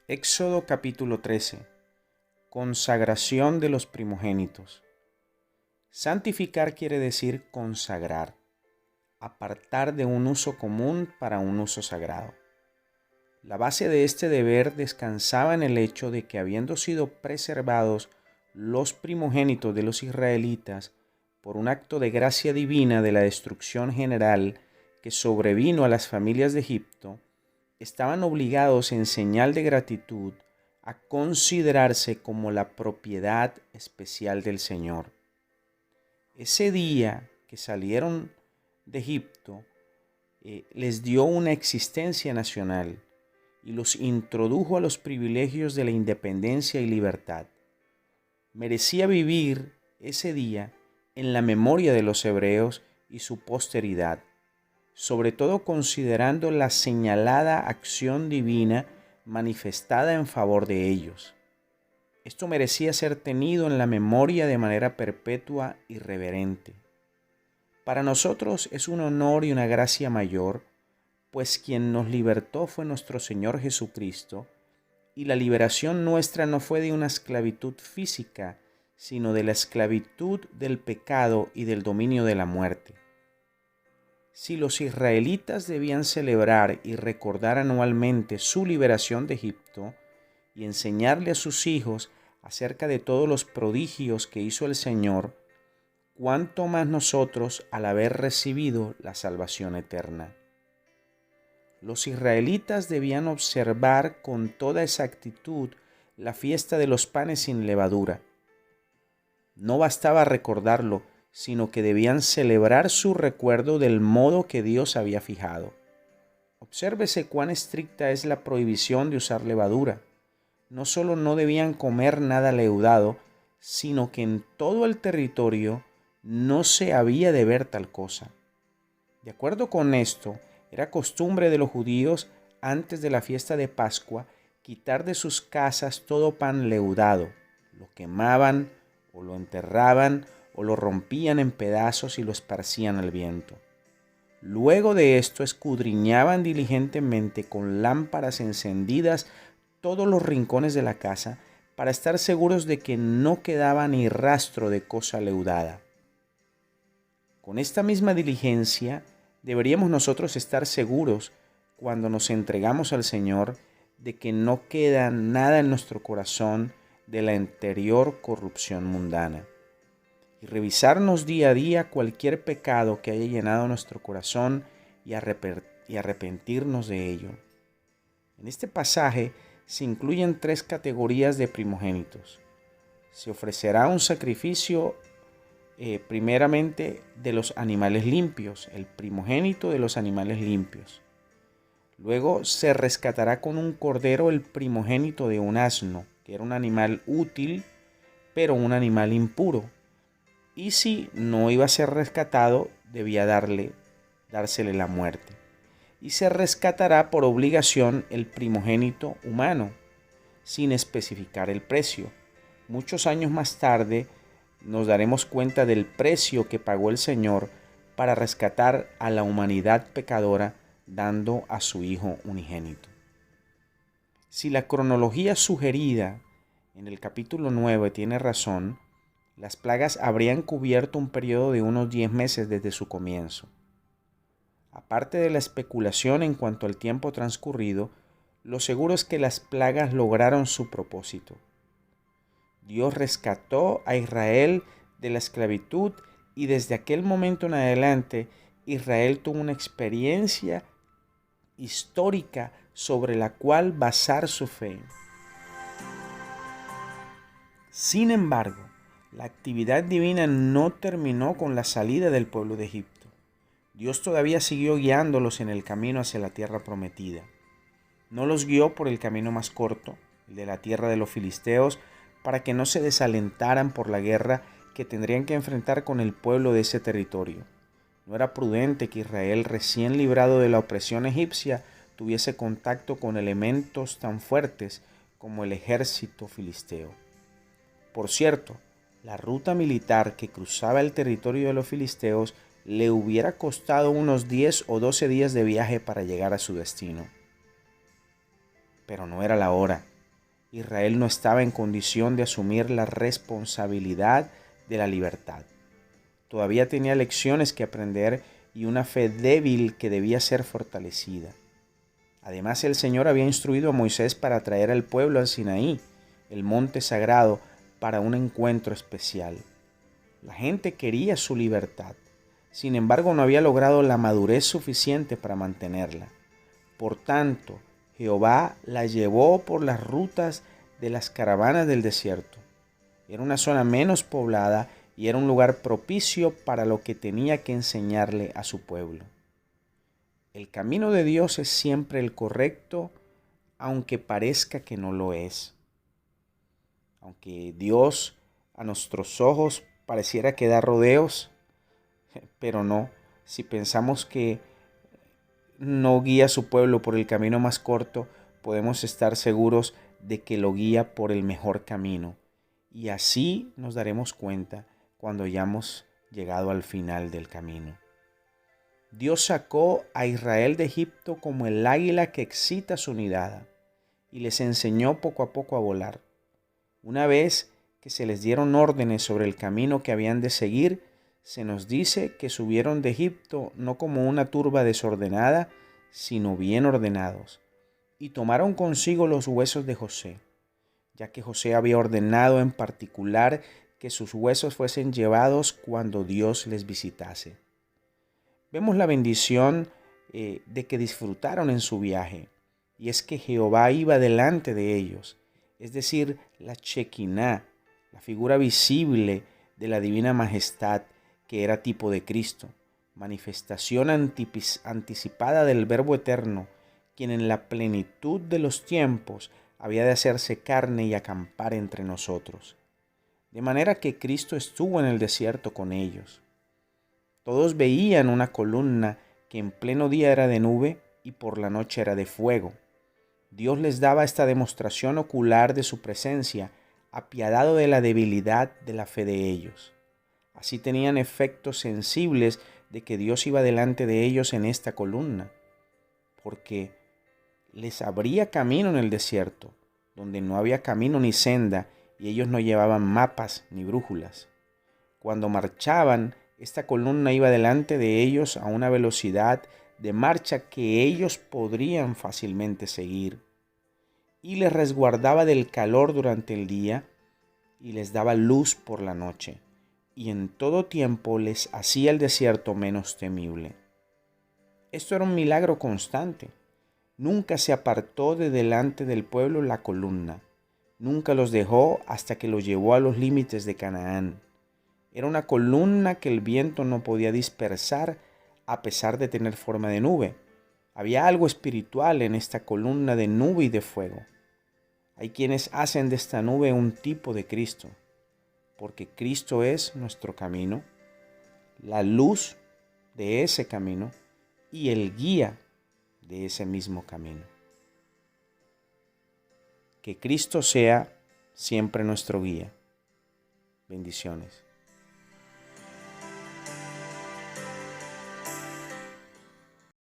Éxodo capítulo 13. Consagración de los primogénitos. Santificar quiere decir consagrar, apartar de un uso común para un uso sagrado. La base de este deber descansaba en el hecho de que, habiendo sido preservados los primogénitos de los israelitas por un acto de gracia divina de la destrucción general que sobrevino a las familias de Egipto, estaban obligados en señal de gratitud a considerarse como la propiedad especial del Señor. Ese día que salieron de Egipto les dio una existencia nacional y los introdujo a los privilegios de la independencia y libertad. Merecía vivir ese día en la memoria de los hebreos y su posteridad, sobre todo considerando la señalada acción divina manifestada en favor de ellos. Esto merecía ser tenido en la memoria de manera perpetua y reverente. Para nosotros es un honor y una gracia mayor, pues quien nos libertó fue nuestro Señor Jesucristo, y la liberación nuestra no fue de una esclavitud física, sino de la esclavitud del pecado y del dominio de la muerte. Si los israelitas debían celebrar y recordar anualmente su liberación de Egipto y enseñarle a sus hijos acerca de todos los prodigios que hizo el Señor, cuánto más nosotros al haber recibido la salvación eterna. Los israelitas debían observar con toda exactitud la fiesta de los panes sin levadura. No bastaba recordarlo, sino que debían celebrar su recuerdo del modo que Dios había fijado. Obsérvese cuán estricta es la prohibición de usar levadura. No solo no debían comer nada leudado, sino que en todo el territorio no se había de ver tal cosa. De acuerdo con esto, era costumbre de los judíos antes de la fiesta de Pascua quitar de sus casas todo pan leudado. Lo quemaban o lo enterraban o lo rompían en pedazos y lo esparcían al viento. Luego de esto escudriñaban diligentemente con lámparas encendidas todos los rincones de la casa para estar seguros de que no quedaba ni rastro de cosa leudada. Con esta misma diligencia deberíamos nosotros estar seguros cuando nos entregamos al Señor de que no queda nada en nuestro corazón de la anterior corrupción mundana, y revisarnos día a día cualquier pecado que haya llenado nuestro corazón y arrepentirnos de ello. En este pasaje se incluyen 3 categorías de primogénitos. Se ofrecerá un sacrificio primeramente de los animales limpios, el primogénito de los animales limpios. Luego se rescatará con un cordero el primogénito de un asno, que era un animal útil, pero un animal impuro. Y si no iba a ser rescatado, debía dársele la muerte. Y se rescatará por obligación el primogénito humano, sin especificar el precio. Muchos años más tarde nos daremos cuenta del precio que pagó el Señor para rescatar a la humanidad pecadora, dando a su Hijo unigénito. Si la cronología sugerida en el capítulo 9 tiene razón, las plagas habrían cubierto un periodo de unos 10 meses desde su comienzo. Aparte de la especulación en cuanto al tiempo transcurrido, lo seguro es que las plagas lograron su propósito. Dios rescató a Israel de la esclavitud y desde aquel momento en adelante Israel tuvo una experiencia histórica sobre la cual basar su fe. Sin embargo, la actividad divina no terminó con la salida del pueblo de Egipto. Dios todavía siguió guiándolos en el camino hacia la tierra prometida. No los guió por el camino más corto, el de la tierra de los filisteos, para que no se desalentaran por la guerra que tendrían que enfrentar con el pueblo de ese territorio. No era prudente que Israel, recién librado de la opresión egipcia, tuviese contacto con elementos tan fuertes como el ejército filisteo. Por cierto, la ruta militar que cruzaba el territorio de los filisteos le hubiera costado unos 10 o 12 días de viaje para llegar a su destino. Pero no era la hora. Israel no estaba en condición de asumir la responsabilidad de la libertad. Todavía tenía lecciones que aprender y una fe débil que debía ser fortalecida. Además, el Señor había instruido a Moisés para traer al pueblo al Sinaí, el monte sagrado, para un encuentro especial. La gente quería su libertad, sin embargo no había logrado la madurez suficiente para mantenerla. Por tanto, Jehová la llevó por las rutas de las caravanas del desierto. Era una zona menos poblada y era un lugar propicio para lo que tenía que enseñarle a su pueblo. El camino de Dios es siempre el correcto, aunque parezca que no lo es. Aunque Dios a nuestros ojos pareciera que da rodeos, pero no. Si pensamos que no guía a su pueblo por el camino más corto, podemos estar seguros de que lo guía por el mejor camino. Y así nos daremos cuenta cuando hayamos llegado al final del camino. Dios sacó a Israel de Egipto como el águila que excita su nidada y les enseñó poco a poco a volar. Una vez que se les dieron órdenes sobre el camino que habían de seguir, se nos dice que subieron de Egipto no como una turba desordenada, sino bien ordenados, y tomaron consigo los huesos de José, ya que José había ordenado en particular que sus huesos fuesen llevados cuando Dios les visitase. Vemos la bendición de que disfrutaron en su viaje, y es que Jehová iba delante de ellos, es decir, la Shekinah, la figura visible de la divina majestad que era tipo de Cristo, manifestación anticipada del Verbo eterno, quien en la plenitud de los tiempos había de hacerse carne y acampar entre nosotros. De manera que Cristo estuvo en el desierto con ellos. Todos veían una columna que en pleno día era de nube y por la noche era de fuego. Dios les daba esta demostración ocular de su presencia, apiadado de la debilidad de la fe de ellos. Así tenían efectos sensibles de que Dios iba delante de ellos en esta columna, porque les abría camino en el desierto, donde no había camino ni senda, y ellos no llevaban mapas ni brújulas. Cuando marchaban, esta columna iba delante de ellos a una velocidad de marcha que ellos podrían fácilmente seguir, y les resguardaba del calor durante el día y les daba luz por la noche, y en todo tiempo les hacía el desierto menos temible. Esto era un milagro constante. Nunca se apartó de delante del pueblo la columna, nunca los dejó hasta que los llevó a los límites de Canaán. Era una columna que el viento no podía dispersar a pesar de tener forma de nube. Había algo espiritual en esta columna de nube y de fuego. Hay quienes hacen de esta nube un tipo de Cristo, porque Cristo es nuestro camino, la luz de ese camino y el guía de ese mismo camino. Que Cristo sea siempre nuestro guía. Bendiciones.